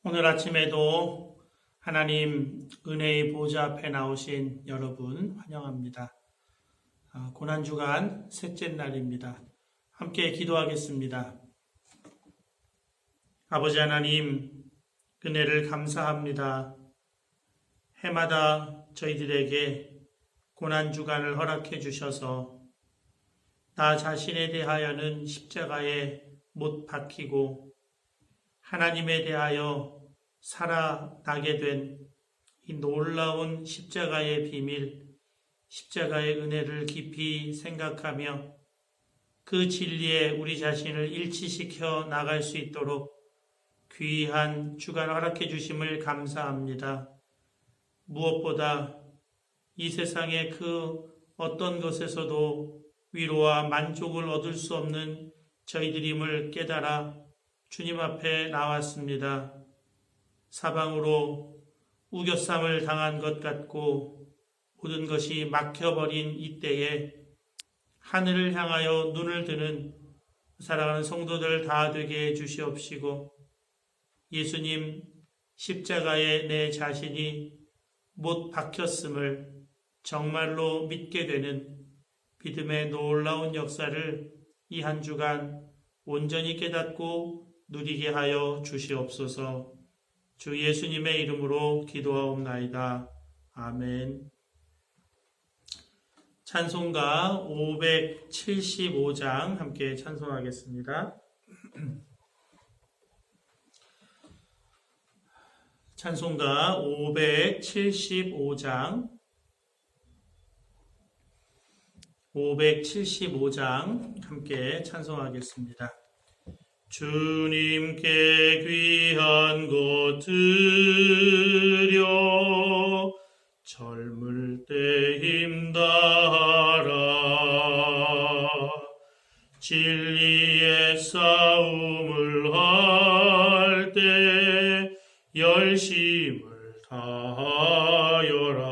오늘 아침에도 하나님 은혜의 보좌 앞에 나오신 여러분 환영합니다. 고난주간 셋째 날입니다. 함께 기도하겠습니다. 아버지 하나님, 은혜를 감사합니다. 해마다 저희들에게 고난주간을 허락해 주셔서 나 자신에 대하여는 십자가에 못 박히고 하나님에 대하여 살아나게 된 이 놀라운 십자가의 비밀, 십자가의 은혜를 깊이 생각하며 그 진리에 우리 자신을 일치시켜 나갈 수 있도록 귀한 주간 허락해 주심을 감사합니다. 무엇보다 이 세상의 그 어떤 것에서도 위로와 만족을 얻을 수 없는 저희들임을 깨달아 주님 앞에 나왔습니다. 사방으로 우겨쌈을 당한 것 같고 모든 것이 막혀버린 이때에 하늘을 향하여 눈을 드는 사랑하는 성도들 다 되게 해주시옵시고 예수님 십자가에 내 자신이 못 박혔음을 정말로 믿게 되는 믿음의 놀라운 역사를 이 한 주간 온전히 깨닫고 누리게 하여 주시옵소서. 주 예수님의 이름으로 기도하옵나이다. 아멘. 찬송가 575장 함께 찬송하겠습니다. 찬송가 575장 함께 찬송하겠습니다. 주님께 귀한 것 드려 젊을 때 힘다하라. 진리의 싸움을 할 때 열심을 다하여라.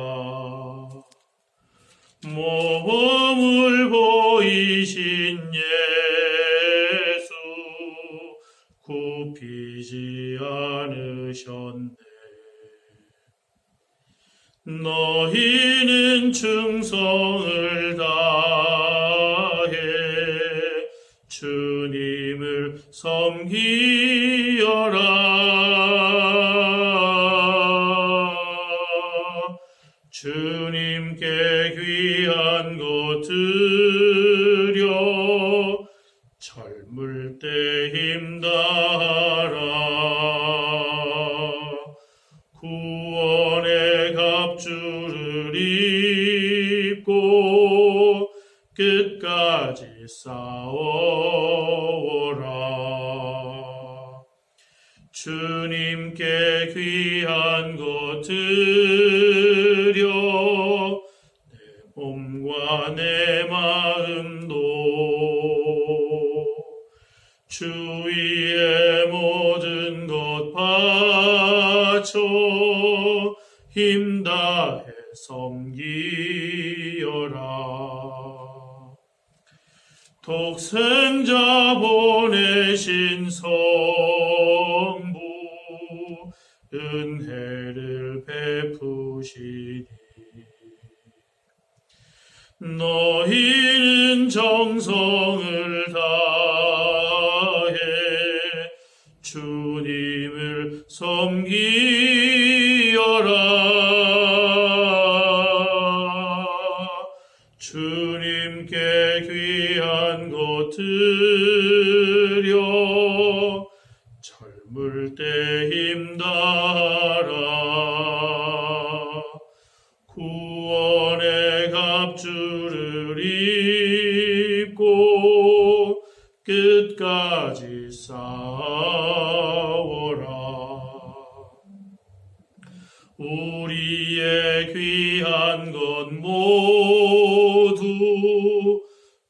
모험을 보이신 예수 굽히지 않으셨네. 너희는 충성을 다해 주님을 섬기여라. 주님께 귀한 것 드려 젊을 때 힘다하라. 구원의 갑주를 입고 끝까지 싸워라. 주님께 귀한 것 드려 내 몸과 내 마음도 주위의 모든 것 바쳐 힘다해 섬기여라. 독생자 보내신 성부 은혜를 베푸시니 너희는 정성을 다해 주님을 섬기여라. 주님께 귀한 것 드려 젊을 때 힘다하라. 구원의 갑주를 입고 끝까지 싸워라. 우리의 귀한 것 모두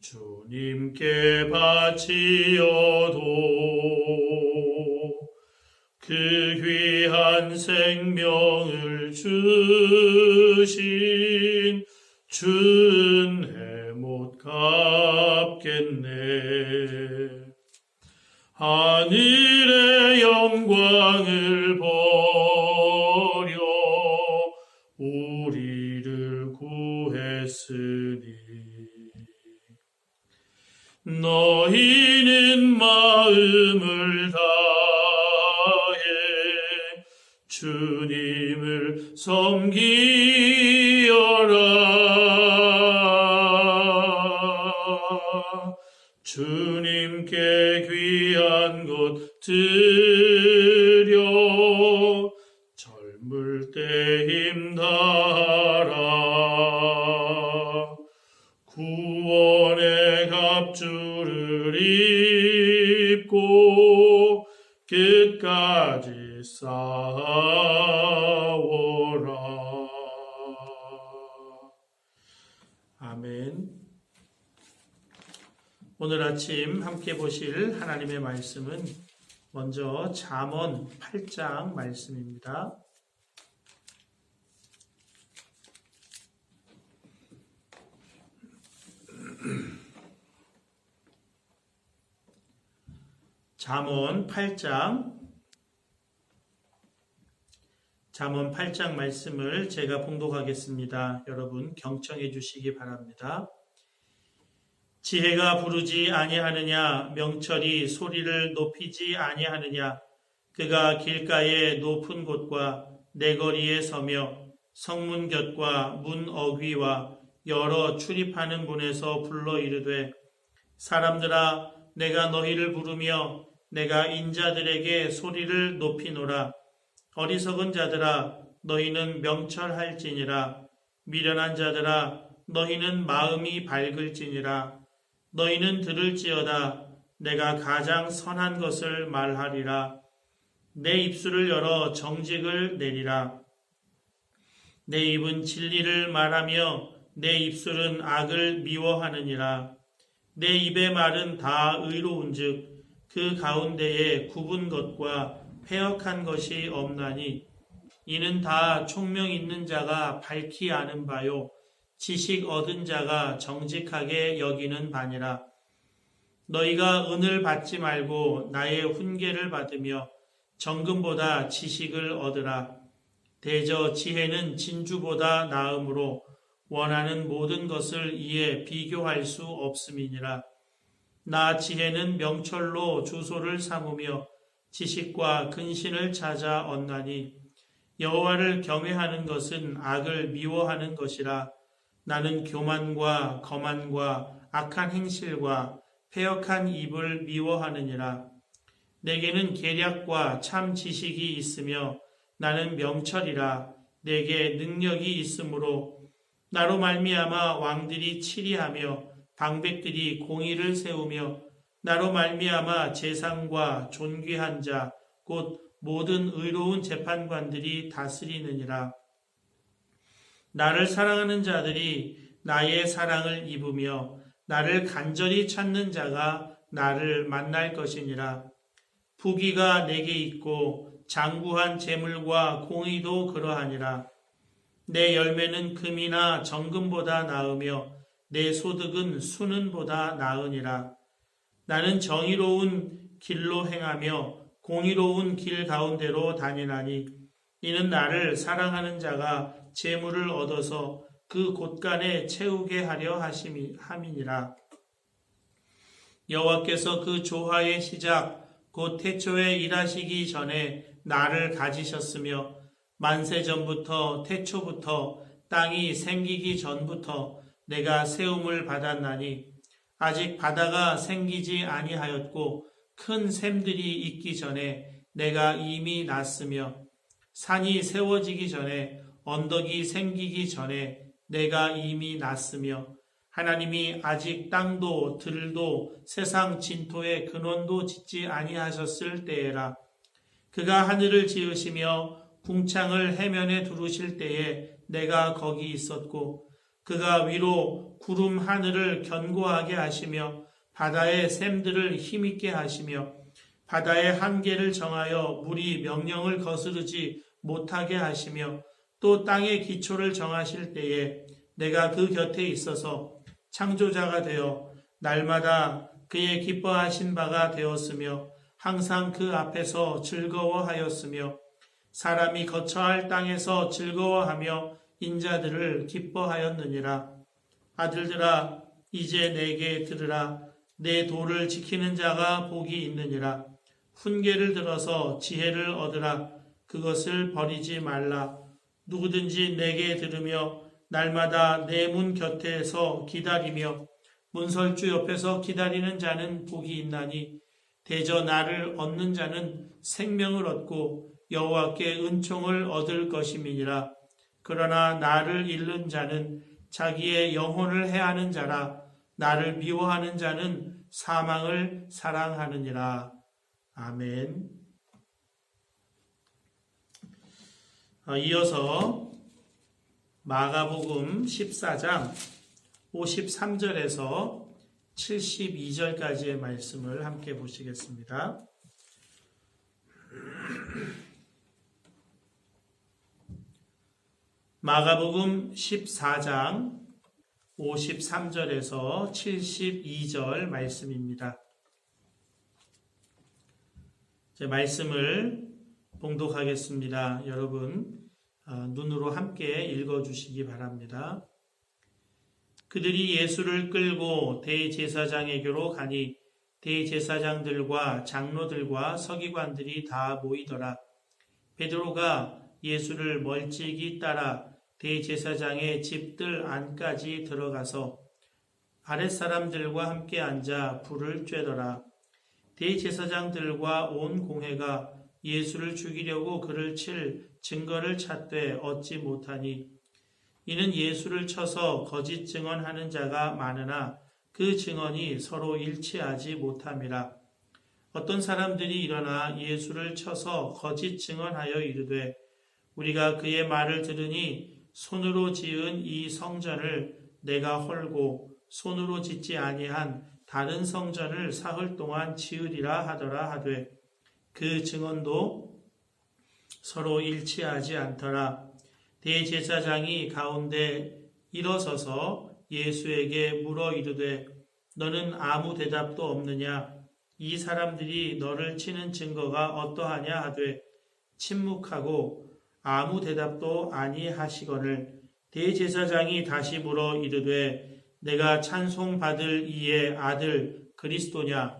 주님께 바치어도 그 귀한 생명을 주신 주은혜 못 갚겠네. 하늘의 영광을 주님을 섬기어라. 주님께 귀한 것 드려 젊을 때 힘다하라. 구원의 갑주를 입고 끝까지 싸워라. 아멘. 오늘 아침 함께 보실 하나님의 말씀은 먼저 잠언 8장 말씀입니다. 잠언 8장 말씀을 제가 봉독하겠습니다. 여러분 경청해 주시기 바랍니다. 지혜가 부르지 아니하느냐, 명철이 소리를 높이지 아니하느냐. 그가 길가의 높은 곳과 내거리에 서며 성문 곁과 문 어귀와 여러 출입하는 문에서 불러 이르되, 사람들아, 내가 너희를 부르며 내가 인자들에게 소리를 높이노라. 어리석은 자들아, 너희는 명철할지니라. 미련한 자들아, 너희는 마음이 밝을지니라. 너희는 들을지어다. 내가 가장 선한 것을 말하리라. 내 입술을 열어 정직을 내리라. 내 입은 진리를 말하며 내 입술은 악을 미워하느니라. 내 입의 말은 다 의로운즉 그 가운데에 굽은 것과 패역한 것이 없나니, 이는 다 총명 있는 자가 밝히 아는 바요 지식 얻은 자가 정직하게 여기는 바니라. 너희가 은을 받지 말고 나의 훈계를 받으며 정금보다 지식을 얻으라. 대저 지혜는 진주보다 나음으로 원하는 모든 것을 이에 비교할 수 없음이니라. 나 지혜는 명철로 주소를 삼으며 지식과 근신을 찾아 얻나니, 여호와를 경외하는 것은 악을 미워하는 것이라. 나는 교만과 거만과 악한 행실과 패역한 입을 미워하느니라. 내게는 계략과 참 지식이 있으며 나는 명철이라. 내게 능력이 있으므로 나로 말미암아 왕들이 치리하며 방백들이 공의를 세우며 나로 말미암아 재상과 존귀한 자 곧 모든 의로운 재판관들이 다스리느니라. 나를 사랑하는 자들이 나의 사랑을 입으며 나를 간절히 찾는 자가 나를 만날 것이니라. 부귀가 내게 있고 장구한 재물과 공의도 그러하니라. 내 열매는 금이나 정금보다 나으며 내 소득은 수는보다 나으니라. 나는 정의로운 길로 행하며 공의로운 길 가운데로 다니나니, 이는 나를 사랑하는 자가 재물을 얻어서 그 곳간에 채우게 하려 함이니라. 여호와께서 그 조화의 시작 곧 태초에 일하시기 전에 나를 가지셨으며, 만세 전부터 태초부터 땅이 생기기 전부터 내가 세움을 받았나니, 아직 바다가 생기지 아니하였고 큰 샘들이 있기 전에 내가 이미 났으며, 산이 세워지기 전에 언덕이 생기기 전에 내가 이미 났으며, 하나님이 아직 땅도 들도 세상 진토의 근원도 짓지 아니하셨을 때에라. 그가 하늘을 지으시며 궁창을 해면에 두르실 때에 내가 거기 있었고, 그가 위로 구름 하늘을 견고하게 하시며 바다의 샘들을 힘있게 하시며 바다의 한계를 정하여 물이 명령을 거스르지 못하게 하시며, 또 땅의 기초를 정하실 때에 내가 그 곁에 있어서 창조자가 되어 날마다 그의 기뻐하신 바가 되었으며, 항상 그 앞에서 즐거워하였으며, 사람이 거처할 땅에서 즐거워하며 인자들을 기뻐하였느니라. 아들들아, 이제 내게 들으라. 내 도를 지키는 자가 복이 있느니라. 훈계를 들어서 지혜를 얻으라. 그것을 버리지 말라. 누구든지 내게 들으며 날마다 내 문 곁에서 기다리며 문설주 옆에서 기다리는 자는 복이 있나니 대저 나를 얻는 자는 생명을 얻고 여호와께 은총을 얻을 것임이니라. 그러나 나를 잃는 자는 자기의 영혼을 해하는 자라. 나를 미워하는 자는 사망을 사랑하느니라. 아멘. 이어서 마가복음 14장 53절에서 72절까지의 말씀을 함께 보시겠습니다. 마가복음 14장 53절에서 72절 말씀입니다. 제 말씀을 봉독하겠습니다. 여러분 눈으로 함께 읽어주시기 바랍니다. 그들이 예수를 끌고 대제사장에게로 가니 대제사장들과 장로들과 서기관들이 다 모이더라. 베드로가 예수를 멀찍이 따라 대제사장의 집들 안까지 들어가서 아랫사람들과 함께 앉아 불을 쬐더라. 대제사장들과 온 공회가 예수를 죽이려고 그를 칠 증거를 찾되 얻지 못하니 이는 예수를 쳐서 거짓 증언하는 자가 많으나 그 증언이 서로 일치하지 못함이라. 어떤 사람들이 일어나 예수를 쳐서 거짓 증언하여 이르되 우리가 그의 말을 들으니 손으로 지은 이 성전을 내가 헐고 손으로 짓지 아니한 다른 성전을 사흘 동안 지으리라 하더라 하되 그 증언도 서로 일치하지 않더라. 대제사장이 가운데 일어서서 예수에게 물어 이르되 너는 아무 대답도 없느냐? 이 사람들이 너를 치는 증거가 어떠하냐 하되 침묵하고 아무 대답도 아니하시거늘 대제사장이 다시 물어 이르되 내가 찬송받을 이의 아들 그리스도냐?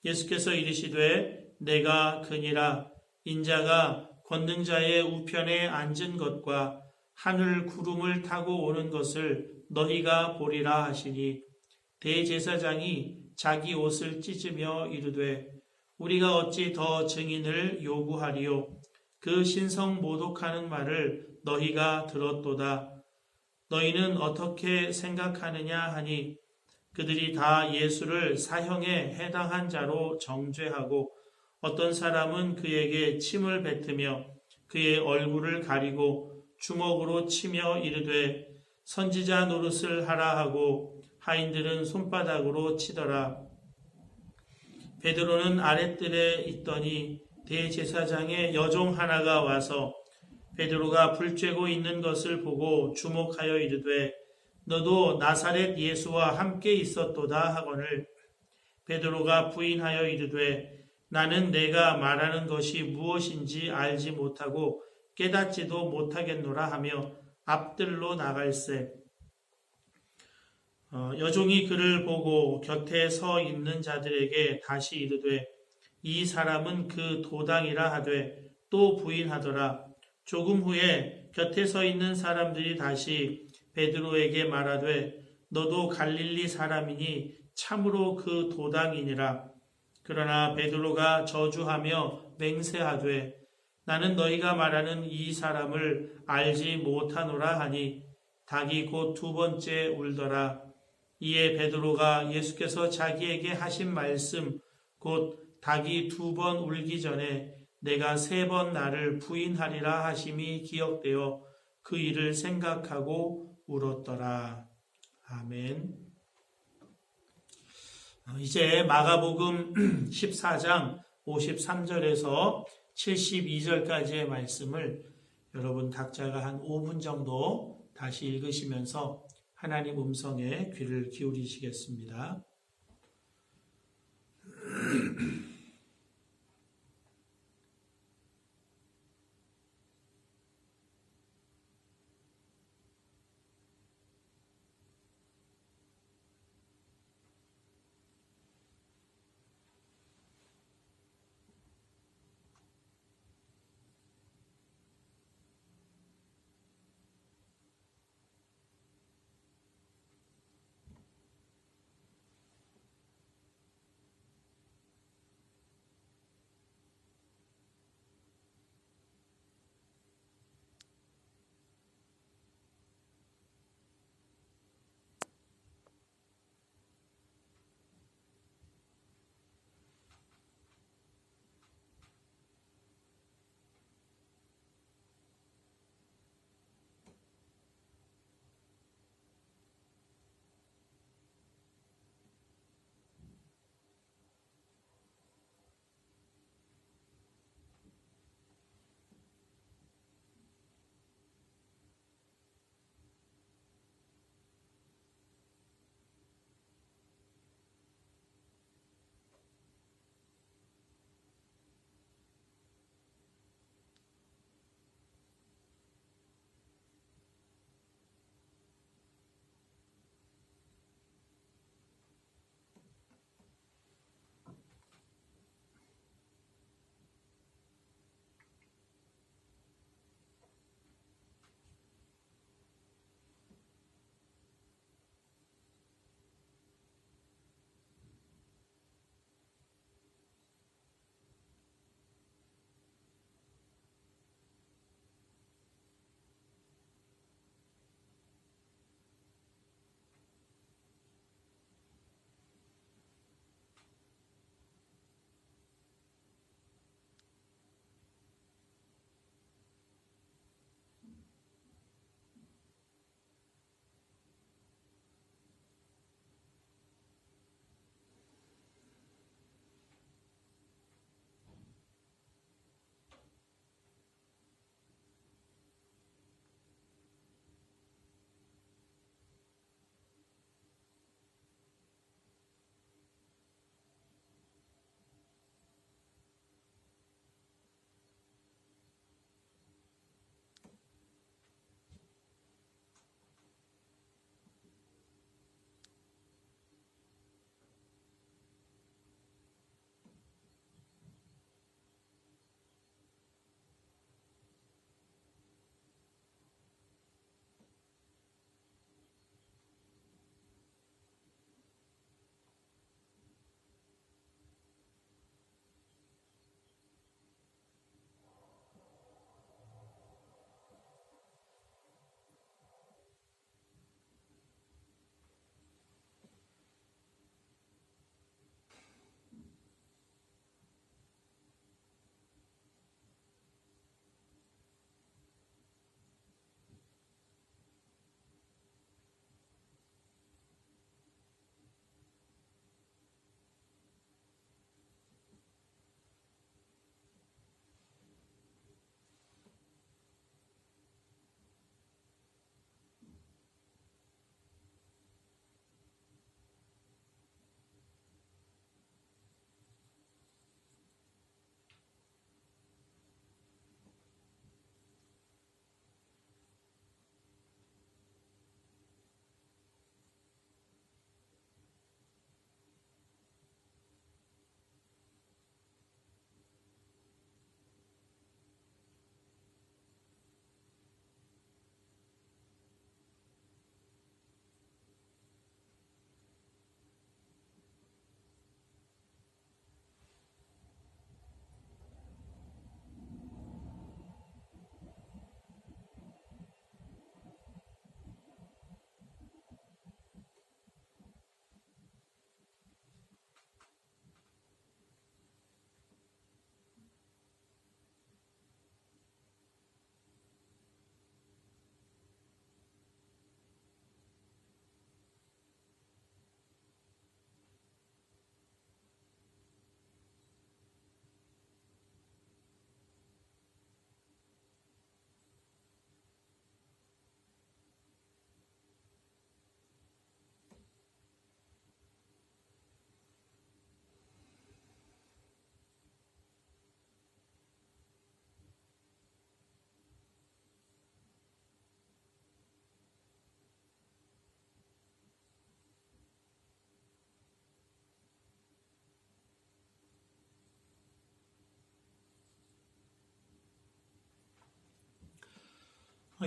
예수께서 이르시되 내가 그니라. 인자가 권능자의 우편에 앉은 것과 하늘 구름을 타고 오는 것을 너희가 보리라 하시니 대제사장이 자기 옷을 찢으며 이르되 우리가 어찌 더 증인을 요구하리요? 그 신성 모독하는 말을 너희가 들었도다. 너희는 어떻게 생각하느냐 하니 그들이 다 예수를 사형에 해당한 자로 정죄하고 어떤 사람은 그에게 침을 뱉으며 그의 얼굴을 가리고 주먹으로 치며 이르되 선지자 노릇을 하라 하고 하인들은 손바닥으로 치더라. 베드로는 아랫뜰에 있더니 대제사장의 여종 하나가 와서 베드로가 불 쬐고 있는 것을 보고 주목하여 이르되 너도 나사렛 예수와 함께 있었도다 하거늘 베드로가 부인하여 이르되 나는 내가 말하는 것이 무엇인지 알지 못하고 깨닫지도 못하겠노라 하며 앞뜰로 나갈새 여종이 그를 보고 곁에 서 있는 자들에게 다시 이르되 이 사람은 그 도당이라 하되 또 부인하더라. 조금 후에 곁에 서 있는 사람들이 다시 베드로에게 말하되 너도 갈릴리 사람이니 참으로 그 도당이니라. 그러나 베드로가 저주하며 맹세하되 나는 너희가 말하는 이 사람을 알지 못하노라 하니 닭이 곧 두 번째 울더라. 이에 베드로가 예수께서 자기에게 하신 말씀 곧 닭이 두 번 울기 전에 내가 세 번 나를 부인하리라 하심이 기억되어 그 일을 생각하고 울었더라. 아멘. 이제 마가복음 14장 53절에서 72절까지의 말씀을 여러분 각자가 한 5분 정도 다시 읽으시면서 하나님 음성에 귀를 기울이시겠습니다.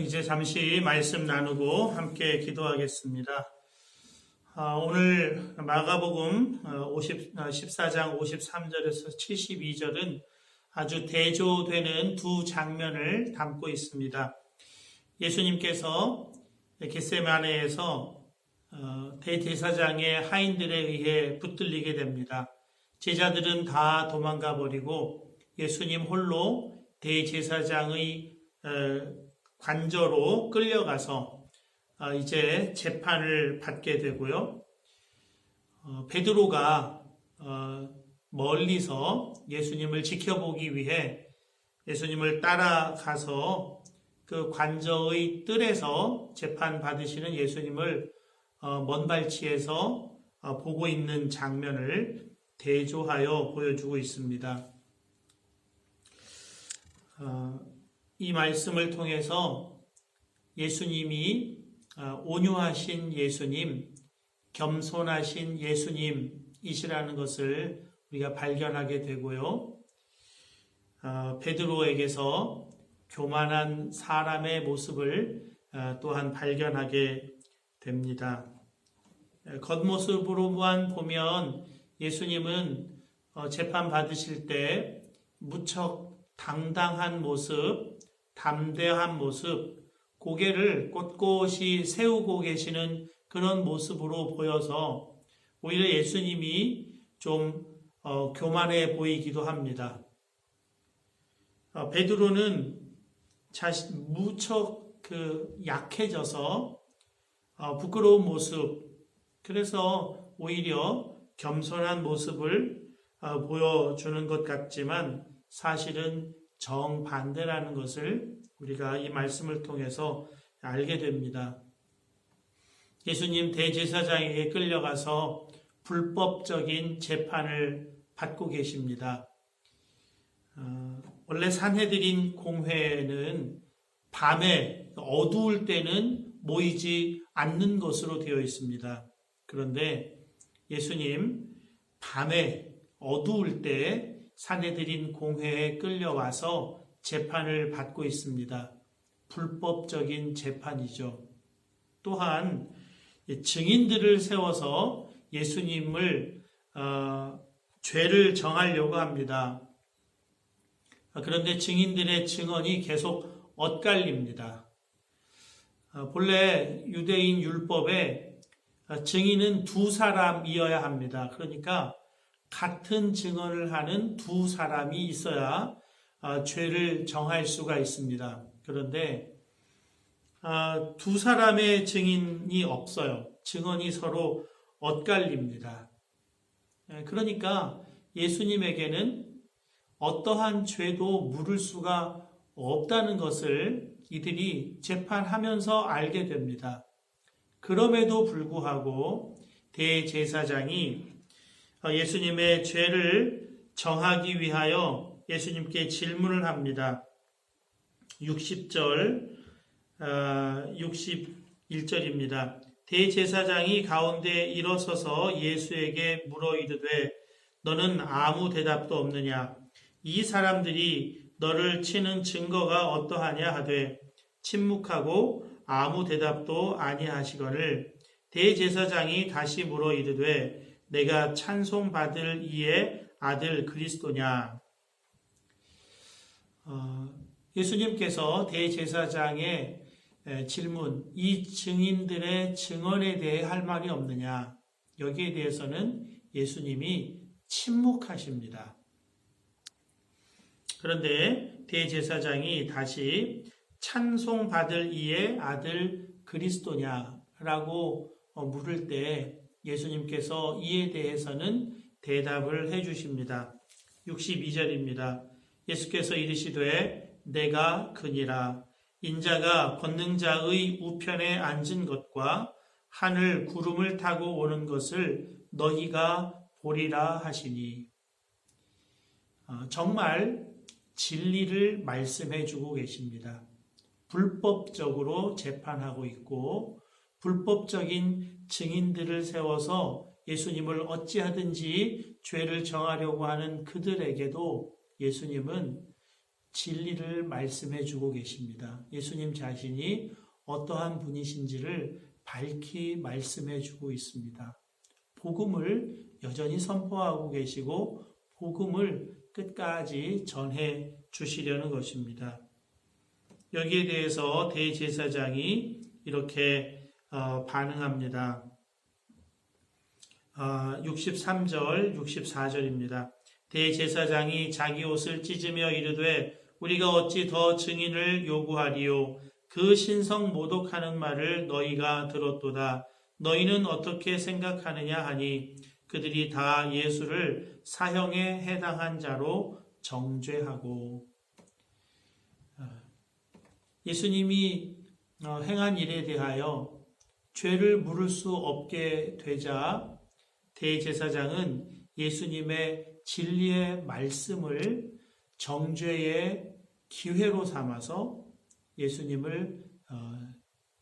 이제 잠시 말씀 나누고 함께 기도하겠습니다. 오늘 마가복음 14장 53절에서 72절은 아주 대조되는 두 장면을 담고 있습니다. 예수님께서 겟세마네에서 대제사장의 하인들에 의해 붙들리게 됩니다. 제자들은 다 도망가 버리고 예수님 홀로 대제사장의 관저로 끌려가서 이제 재판을 받게 되고요. 베드로가 멀리서 예수님을 지켜보기 위해 예수님을 따라가서 그 관저의 뜰에서 재판 받으시는 예수님을 먼 발치에서 보고 있는 장면을 대조하여 보여주고 있습니다. 이 말씀을 통해서 예수님이 온유하신 예수님, 겸손하신 예수님이시라는 것을 우리가 발견하게 되고요. 베드로에게서 교만한 사람의 모습을 또한 발견하게 됩니다. 겉모습으로만 보면 예수님은 재판 받으실 때 무척 당당한 모습, 담대한 모습, 고개를 꼿꼿이 세우고 계시는 그런 모습으로 보여서 오히려 예수님이 좀 교만해 보이기도 합니다. 베드로는 무척 약해져서 부끄러운 모습, 그래서 오히려 겸손한 모습을 보여주는 것 같지만 사실은 정반대라는 것을 우리가 이 말씀을 통해서 알게 됩니다. 예수님 대제사장에게 끌려가서 불법적인 재판을 받고 계십니다. 원래 산헤드린 공회는 밤에 어두울 때는 모이지 않는 것으로 되어 있습니다. 그런데 예수님 밤에 어두울 때 산헤드린 공회에 끌려와서 재판을 받고 있습니다. 불법적인 재판이죠. 또한 증인들을 세워서 예수님을 죄를 정하려고 합니다. 그런데 증인들의 증언이 계속 엇갈립니다. 본래 유대인 율법에 증인은 두 사람이어야 합니다. 그러니까 같은 증언을 하는 두 사람이 있어야 죄를 정할 수가 있습니다. 그런데 두 사람의 증인이 없어요. 증언이 서로 엇갈립니다. 그러니까 예수님에게는 어떠한 죄도 물을 수가 없다는 것을 이들이 재판하면서 알게 됩니다. 그럼에도 불구하고 대제사장이 예수님의 죄를 정하기 위하여 예수님께 질문을 합니다. 60절, 61절입니다. 대제사장이 가운데 일어서서 예수에게 물어 이르되 너는 아무 대답도 없느냐? 이 사람들이 너를 치는 증거가 어떠하냐 하되 침묵하고 아무 대답도 아니하시거늘 대제사장이 다시 물어 이르되 내가 찬송받을 이의 아들 그리스도냐? 예수님께서 대제사장의 질문, 이 증인들의 증언에 대해 할 말이 없느냐? 여기에 대해서는 예수님이 침묵하십니다. 그런데 대제사장이 다시 찬송받을 이의 아들 그리스도냐라고 물을 때 예수님께서 이에 대해서는 대답을 해주십니다. 62절입니다. 예수께서 이르시되 내가 그니라. 인자가 권능자의 우편에 앉은 것과 하늘 구름을 타고 오는 것을 너희가 보리라 하시니. 정말 진리를 말씀해 주고 계십니다. 불법적으로 재판하고 있고 불법적인 증인들을 세워서 예수님을 어찌하든지 죄를 정하려고 하는 그들에게도 예수님은 진리를 말씀해 주고 계십니다. 예수님 자신이 어떠한 분이신지를 밝히 말씀해 주고 있습니다. 복음을 여전히 선포하고 계시고 복음을 끝까지 전해 주시려는 것입니다. 여기에 대해서 대제사장이 이렇게 반응합니다. 63절, 64절입니다. 대제사장이 자기 옷을 찢으며 이르되 우리가 어찌 더 증인을 요구하리요? 그 신성 모독하는 말을 너희가 들었도다. 너희는 어떻게 생각하느냐 하니 그들이 다 예수를 사형에 해당한 자로 정죄하고. 예수님이 행한 일에 대하여 죄를 물을 수 없게 되자 대제사장은 예수님의 진리의 말씀을 정죄의 기회로 삼아서 예수님을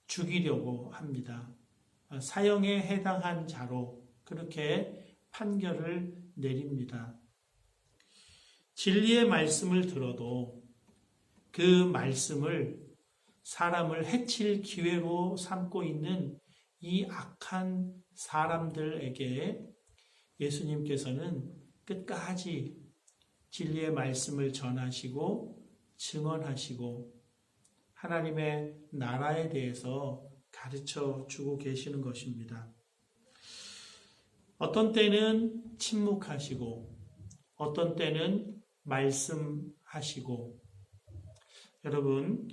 죽이려고 합니다. 사형에 해당한 자로 그렇게 판결을 내립니다. 진리의 말씀을 들어도 그 말씀을 사람을 해칠 기회로 삼고 있는 이 악한 사람들에게 예수님께서는 끝까지 진리의 말씀을 전하시고 증언하시고 하나님의 나라에 대해서 가르쳐 주고 계시는 것입니다. 어떤 때는 침묵하시고 어떤 때는 말씀하시고 여러분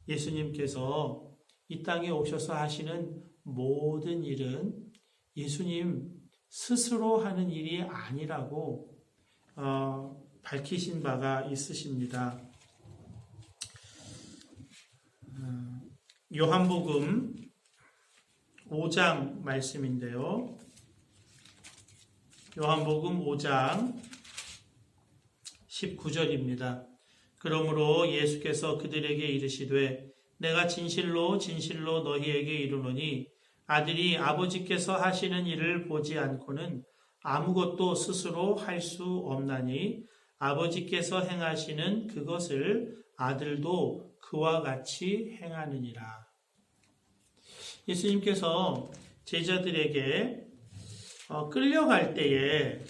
예수님께서 이 땅에 오셔서 하시는 모든 일은 예수님 스스로 하는 일이 아니라고 밝히신 바가 있으십니다. 요한복음 5장 말씀인데요. 요한복음 5장 19절입니다. 그러므로 예수께서 그들에게 이르시되 내가 진실로 진실로 너희에게 이르노니 아들이 아버지께서 하시는 일을 보지 않고는 아무것도 스스로 할 수 없나니 아버지께서 행하시는 그것을 아들도 그와 같이 행하느니라. 예수님께서 제자들에게 끌려갈 때에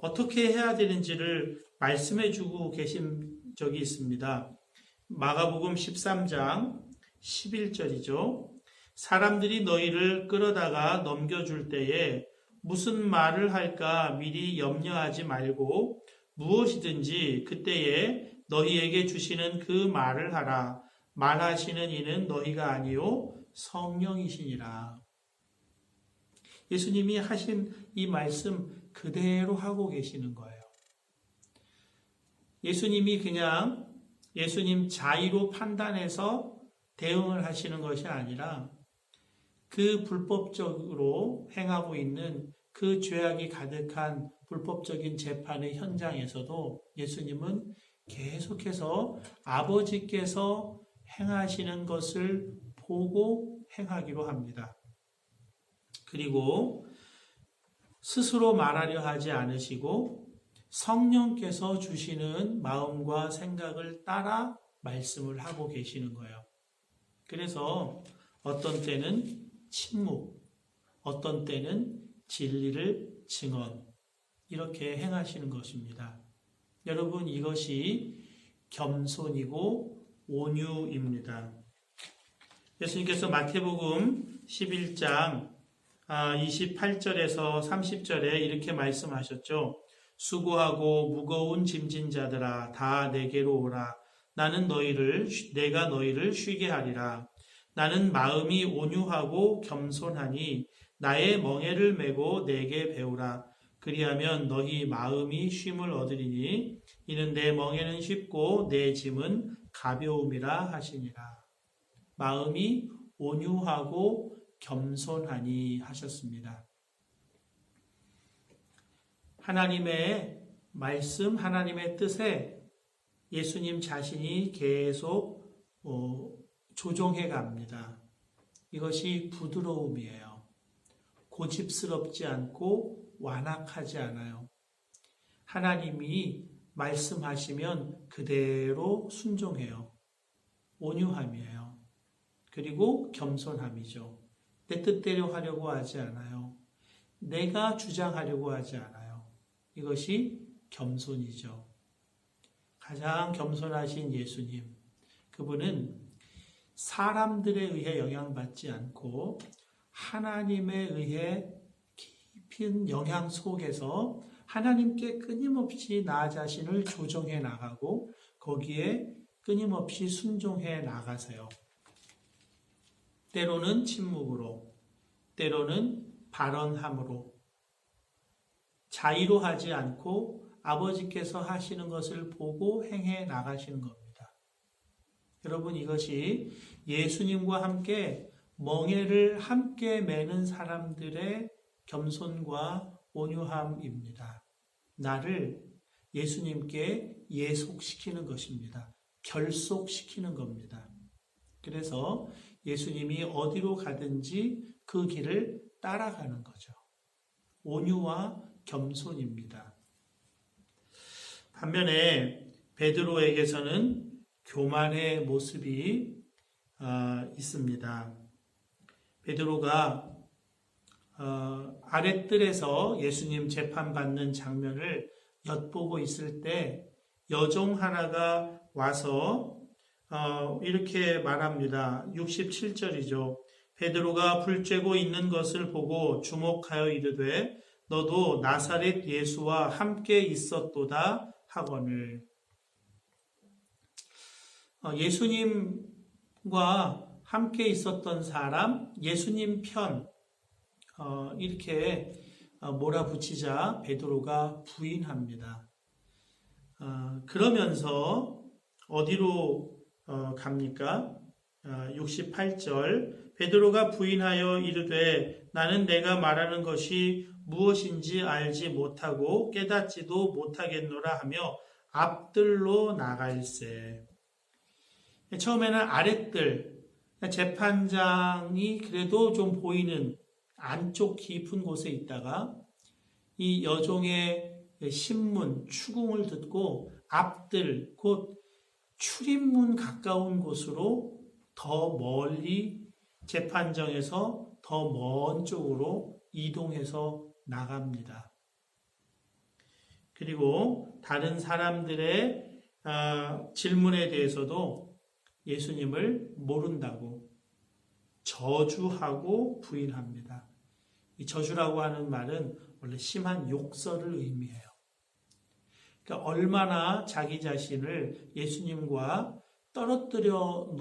어떻게 해야 되는지를 말씀해 주고 계신 적이 있습니다. 마가복음 13장 11절이죠. 사람들이 너희를 끌어다가 넘겨줄 때에 무슨 말을 할까 미리 염려하지 말고 무엇이든지 그때에 너희에게 주시는 그 말을 하라. 말하시는 이는 너희가 아니요 성령이시니라. 예수님이 하신 이 말씀 그대로 하고 계시는 거예요. 예수님이 그냥 예수님 자의로 판단해서 대응을 하시는 것이 아니라 그 불법적으로 행하고 있는 그 죄악이 가득한 불법적인 재판의 현장에서도 예수님은 계속해서 아버지께서 행하시는 것을 보고 행하기로 합니다. 그리고 스스로 말하려 하지 않으시고 성령께서 주시는 마음과 생각을 따라 말씀을 하고 계시는 거예요. 그래서 어떤 때는 침묵, 어떤 때는 진리를 증언, 이렇게 행하시는 것입니다. 여러분, 이것이 겸손이고 온유입니다. 예수님께서 마태복음 11장 28절에서 30절에 이렇게 말씀하셨죠. 수고하고 무거운 짐진 자들아 다 내게로 오라. 내가 너희를 쉬게 하리라. 나는 마음이 온유하고 겸손하니 나의 멍에를 메고 내게 배우라. 그리하면 너희 마음이 쉼을 얻으리니 이는 내 멍에는 쉽고 내 짐은 가벼움이라 하시니라. 마음이 온유하고 겸손하니 하셨습니다. 하나님의 말씀, 하나님의 뜻에 예수님 자신이 계속 조종해 갑니다. 이것이 부드러움이에요. 고집스럽지 않고 완악하지 않아요. 하나님이 말씀하시면 그대로 순종해요. 온유함이에요. 그리고 겸손함이죠. 내 뜻대로 하려고 하지 않아요. 내가 주장하려고 하지 않아요. 이것이 겸손이죠. 가장 겸손하신 예수님, 그분은 사람들에 의해 영향받지 않고 하나님에 의해 깊은 영향 속에서 하나님께 끊임없이 나 자신을 조정해 나가고 거기에 끊임없이 순종해 나가세요. 때로는 침묵으로, 때로는 발언함으로, 자의로 하지 않고 아버지께서 하시는 것을 보고 행해 나가시는 겁니다. 여러분, 이것이 예수님과 함께 멍에를 함께 매는 사람들의 겸손과 온유함입니다. 나를 예수님께 예속시키는 것입니다. 결속시키는 겁니다. 그래서 예수님이 어디로 가든지 그 길을 따라가는 거죠. 온유와 겸손입니다. 반면에 베드로에게서는 교만의 모습이 있습니다. 베드로가 아랫뜰에서 예수님 재판받는 장면을 엿보고 있을 때 여종 하나가 와서 이렇게 말합니다. 67절이죠. 베드로가 불 쬐고 있는 것을 보고 주목하여 이르되 너도 나사렛 예수와 함께 있었도다 하거늘. 예수님과 함께 있었던 사람, 예수님 편, 이렇게 몰아붙이자 베드로가 부인합니다. 그러면서 어디로 갑니까? 68절 베드로가 부인하여 이르되 나는 내가 말하는 것이 무엇인지 알지 못하고 깨닫지도 못하겠노라 하며 앞뜰로 나갈세. 처음에는 아랫뜰, 재판장이 그래도 좀 보이는 안쪽 깊은 곳에 있다가 이 여종의 신문, 추궁을 듣고 앞뜰, 곧 출입문 가까운 곳으로 더 멀리 재판정에서 더 먼 쪽으로 이동해서 나갑니다. 그리고 다른 사람들의 질문에 대해서도 예수님을 모른다고 저주하고 부인합니다. 이 저주라고 하는 말은 원래 심한 욕설을 의미해요. 그러니까 얼마나 자기 자신을 예수님과 떨어뜨려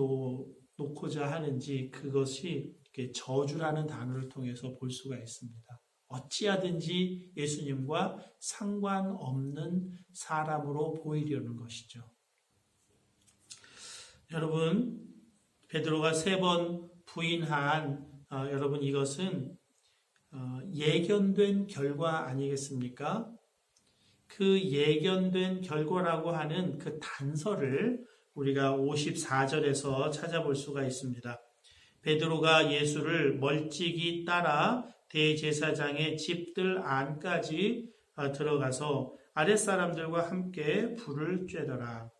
놓고자 하는지 그것이 저주라는 단어를 통해서 볼 수가 있습니다. 어찌하든지 예수님과 상관없는 사람으로 보이려는 것이죠. 여러분, 베드로가 3번 부인한 여러분 이것은 예견된 결과 아니겠습니까? 그 예견된 결과라고 하는 그 단서를 우리가 54절에서 찾아볼 수가 있습니다. 베드로가 예수를 멀찍이 따라 대제사장의 집들 안까지 들어가서 아랫사람들과 함께 불을 쬐더라.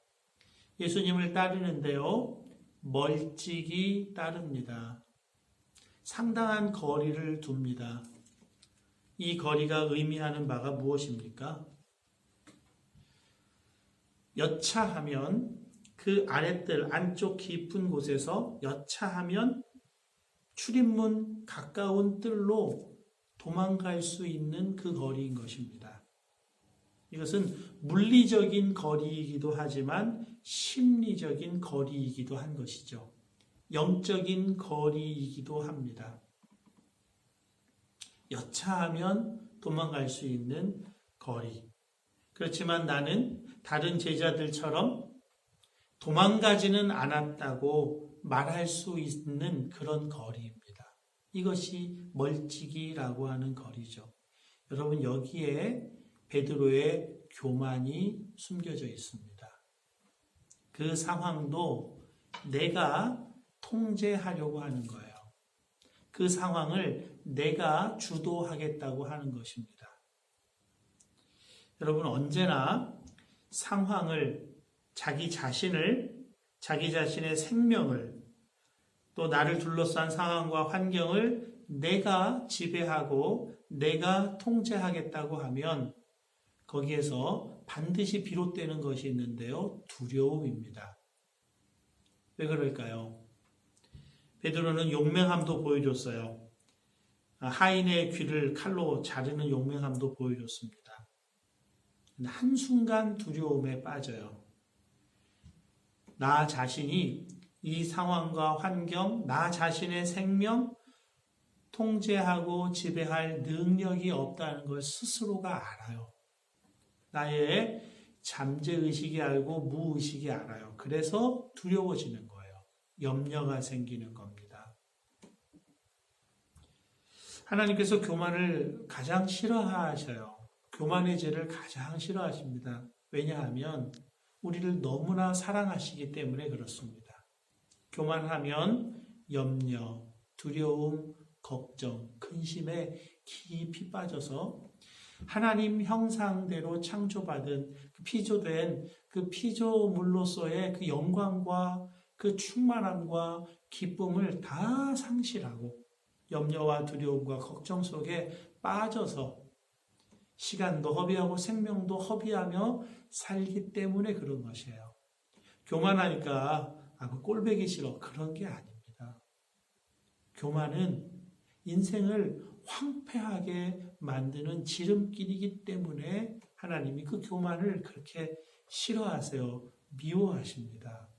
예수님을 따르는데요, 멀찍이 따릅니다. 상당한 거리를 둡니다. 이 거리가 의미하는 바가 무엇입니까? 여차하면 그 아랫뜰 안쪽 깊은 곳에서 여차하면 출입문 가까운 뜰로 도망갈 수 있는 그 거리인 것입니다. 이것은 물리적인 거리이기도 하지만 심리적인 거리이기도 한 것이죠. 영적인 거리이기도 합니다. 여차하면 도망갈 수 있는 거리. 그렇지만 나는 다른 제자들처럼 도망가지는 않았다고 말할 수 있는 그런 거리입니다. 이것이 멀찍이라고 하는 거리죠. 여러분, 여기에 베드로의 교만이 숨겨져 있습니다. 그 상황도 내가 통제하려고 하는 거예요. 그 상황을 내가 주도하겠다고 하는 것입니다. 여러분, 언제나 상황을, 자기 자신을, 자기 자신의 생명을, 또 나를 둘러싼 상황과 환경을 내가 지배하고 내가 통제하겠다고 하면 거기에서 반드시 비롯되는 것이 있는데요. 두려움입니다. 왜 그럴까요? 베드로는 용맹함도 보여줬어요. 하인의 귀를 칼로 자르는 용맹함도 보여줬습니다. 한순간 두려움에 빠져요. 나 자신이 이 상황과 환경, 나 자신의 생명 통제하고 지배할 능력이 없다는 걸 스스로가 알아요. 나의 잠재의식이 알고 무의식이 알아요. 그래서 두려워지는 거예요. 염려가 생기는 겁니다. 하나님께서 교만을 가장 싫어하셔요. 교만의 죄를 가장 싫어하십니다. 왜냐하면 우리를 너무나 사랑하시기 때문에 그렇습니다. 교만하면 염려, 두려움, 걱정, 근심에 깊이 빠져서 하나님 형상대로 창조받은 피조된 그 피조물로서의 그 영광과 그 충만함과 기쁨을 다 상실하고 염려와 두려움과 걱정 속에 빠져서 시간도 허비하고 생명도 허비하며 살기 때문에 그런 것이에요. 교만하니까 그 꼴보기 싫어. 그런 게 아닙니다. 교만은 인생을 황폐하게 만드는 지름길이기 때문에 하나님이 그 교만을 그렇게 싫어하세요. 미워하십니다.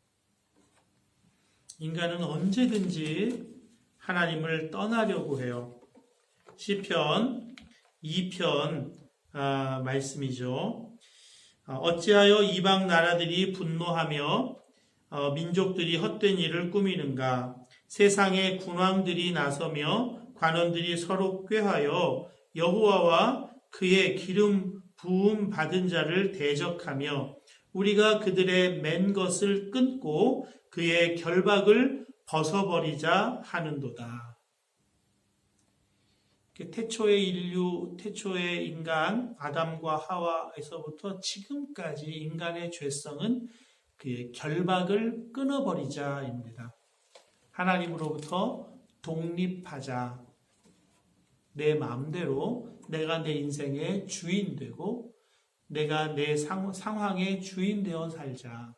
인간은 언제든지 하나님을 떠나려고 해요. 시편 2편 말씀이죠. 어찌하여 이방 나라들이 분노하며 민족들이 헛된 일을 꾸미는가. 세상의 군왕들이 나서며 관원들이 서로 꾀하여 여호와와 그의 기름 부음 받은 자를 대적하며 우리가 그들의 맨 것을 끊고 그의 결박을 벗어버리자 하는도다. 태초의 인류, 태초의 인간, 아담과 하와에서부터 지금까지 인간의 죄성은 그의 결박을 끊어버리자입니다. 하나님으로부터 독립하자. 내 마음대로 내가 내 인생의 주인 되고 내가 내 상황의 주인 되어 살자.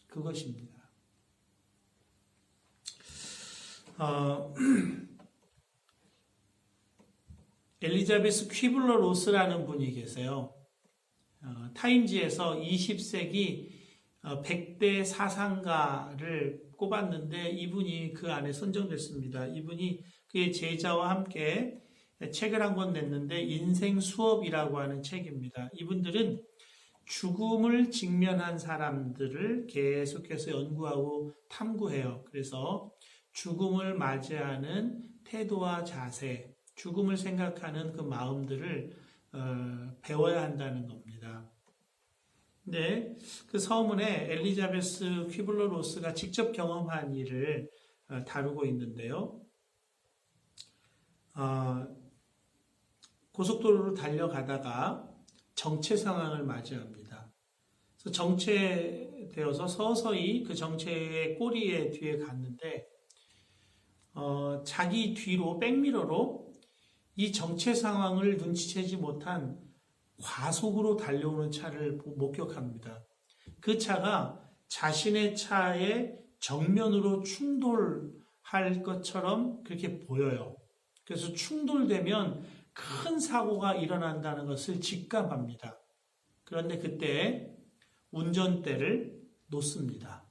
그것입니다. 엘리자베스 퀴블러 로스라는 분이 계세요. 타임지에서 20세기 100대 사상가를 꼽았는데 이분이 그 안에 선정됐습니다. 이분이 그의 제자와 함께 책을 한 권 냈는데 인생 수업이라고 하는 책입니다. 이분들은 죽음을 직면한 사람들을 계속해서 연구하고 탐구해요. 그래서 죽음을 맞이하는 태도와 자세, 죽음을 생각하는 그 마음들을 배워야 한다는 겁니다. 근데 그 서문에 엘리자베스 퀴블러 로스가 직접 경험한 일을 다루고 있는데요. 고속도로로 달려가다가 정체 상황을 맞이합니다. 그래서 정체되어서 서서히 그 정체의 꼬리에 뒤에 갔는데 자기 뒤로 백미러로 이 정체 상황을 눈치채지 못한 과속으로 달려오는 차를 목격합니다. 그 차가 자신의 차에 정면으로 충돌할 것처럼 그렇게 보여요. 그래서 충돌되면 큰 사고가 일어난다는 것을 직감합니다. 그런데 그때 운전대를 놓습니다.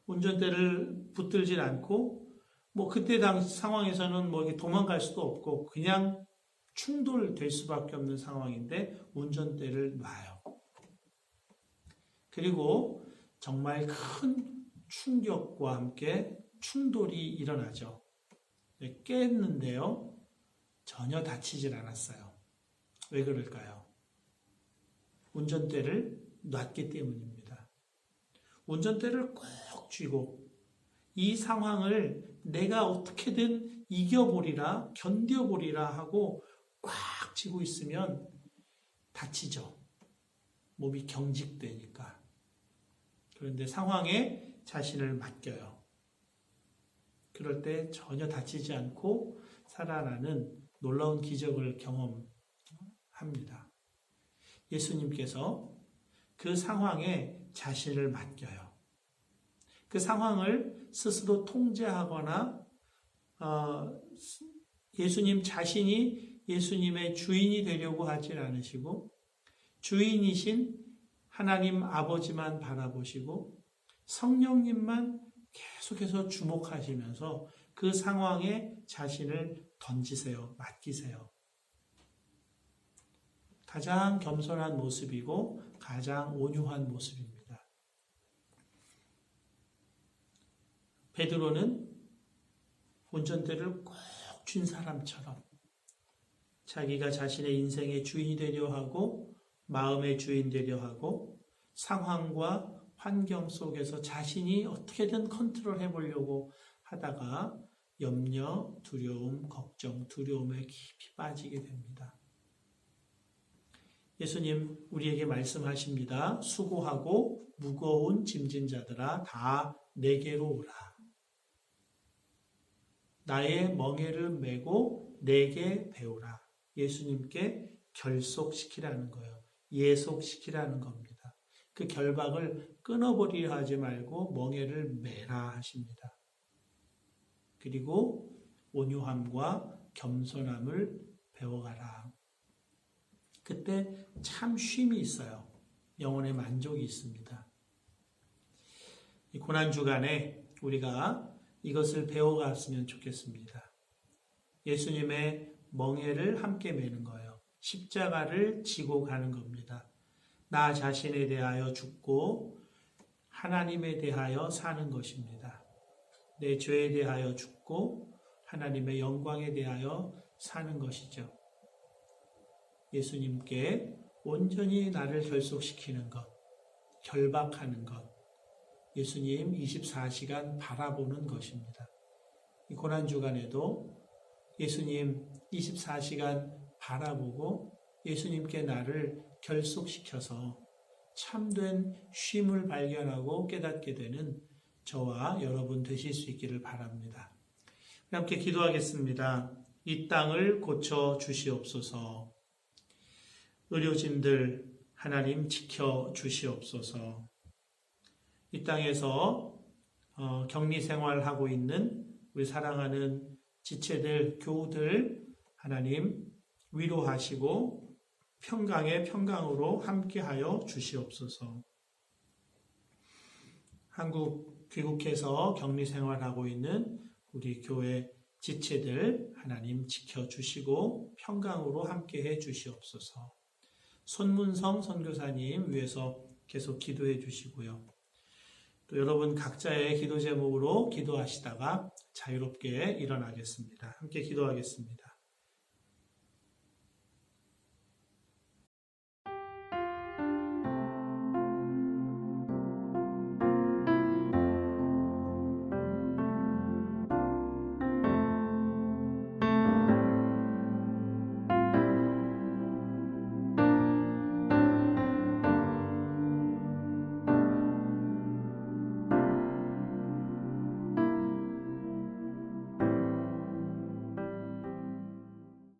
운전대를 붙들질 않고 그때 당시 상황에서는 이렇게 도망갈 수도 없고 그냥 충돌될 수밖에 없는 상황인데 운전대를 놔요. 그리고 정말 큰 충격과 함께 충돌이 일어나죠. 깼는데요. 전혀 다치질 않았어요. 왜 그럴까요? 운전대를 놨기 때문입니다. 운전대를 꼭 쥐고 이 상황을 내가 어떻게든 이겨보리라, 견뎌보리라 하고 꽉 쥐고 있으면 다치죠. 몸이 경직되니까. 그런데 상황에 자신을 맡겨요. 그럴 때 전혀 다치지 않고 살아나는 놀라운 기적을 경험합니다. 예수님께서 그 상황에 자신을 맡겨요. 그 상황을 스스로 통제하거나 예수님 자신이 예수님의 주인이 되려고 하지 않으시고 주인이신 하나님 아버지만 바라보시고 성령님만 계속해서 주목하시면서 그 상황에 자신을 던지세요. 맡기세요. 가장 겸손한 모습이고 가장 온유한 모습입니다. 베드로는 운전대를 꼭 쥔 사람처럼 자기가 자신의 인생의 주인이 되려 하고 마음의 주인 되려 하고 상황과 환경 속에서 자신이 어떻게든 컨트롤 해보려고 하다가 염려, 두려움, 걱정, 두려움에 깊이 빠지게 됩니다. 예수님 우리에게 말씀하십니다. 수고하고 무거운 짐진 자들아 다 내게로 오라. 나의 멍에를 메고 내게 배우라. 예수님께 결속시키라는 거예요. 예속시키라는 겁니다. 그 결박을 끊어버리려 하지 말고 멍에를 메라 하십니다. 그리고 온유함과 겸손함을 배워가라. 그때 참 쉼이 있어요. 영혼의 만족이 있습니다. 이 고난주간에 우리가 이것을 배워갔으면 좋겠습니다. 예수님의 멍에를 함께 메는 거예요. 십자가를 지고 가는 겁니다. 나 자신에 대하여 죽고 하나님에 대하여 사는 것입니다. 내 죄에 대하여 죽고 하나님의 영광에 대하여 사는 것이죠. 예수님께 온전히 나를 결속시키는 것, 결박하는 것, 예수님 24시간 바라보는 것입니다. 이 고난주간에도 예수님 24시간 바라보고 예수님께 나를 결속시켜서 참된 쉼을 발견하고 깨닫게 되는 저와 여러분 되실 수 있기를 바랍니다. 함께 기도하겠습니다. 이 땅을 고쳐 주시옵소서. 의료진들 하나님 지켜 주시옵소서. 이 땅에서 격리 생활하고 있는 우리 사랑하는 지체들, 교우들 하나님 위로하시고 평강의 평강으로 함께하여 주시옵소서. 한국 귀국해서 격리 생활하고 있는 우리 교회 지체들 하나님 지켜주시고 평강으로 함께해 주시옵소서. 손문성 선교사님 위해서 계속 기도해 주시고요. 또 여러분 각자의 기도 제목으로 기도하시다가 자유롭게 일어나겠습니다. 함께 기도하겠습니다.